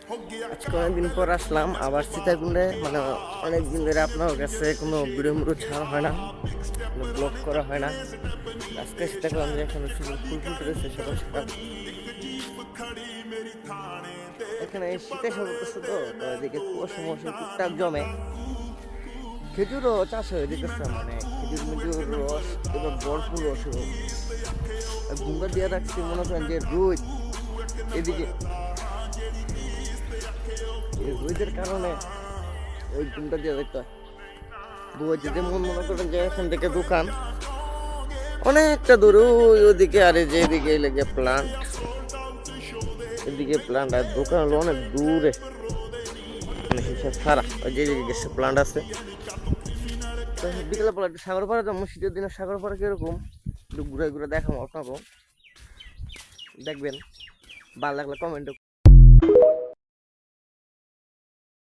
আজকে অনেকদিন পর আসলাম আবার সীতাকুণ্ডে, মানে অনেকদিন ধরে আপনার কাছে কোনো ভিডিও ছাড়া হয় না, কোনো ব্লগ করা হয় না। আজকে সীতাকুণ্ড যে এখানে শুধু ফুল ফুটেছে সকাল সকাল। এখানে শীতে সব করতেছে, তো এদিকে কুয়াশা মশা টুকটাক জমে। খেজুরও চাষ হয়ে যেতেছে, মানে খেজুর মেজুর রস এবার ভরপুর রস ঘুমটা দিয়ে রাখছি, মনে করেন যে রোদ এদিকে, এই রোদের কারণে ওই ঘুমটা দিয়ে দেখতে হয়। যেমন মনে করেন যে এখান থেকে দোকান অনেকটা দূরে, ওইদিকে আর যে এদিকে লেগে প্লান্ট, এদিকে প্লান্ট আর দোকান হলো অনেক দূরে, মানে হিসাব ছাড়া। ওই যে গেছে প্লান্ট আছে। তো বিকেলে পরে একটু সাগর পাড়া যাবো, শীতের দিনে সাগর পাড়া কিরকম একটু ঘুরে ঘুরে দেখাবো আপনাকেও, দেখবেন। ভালো লাগলে কমেন্ট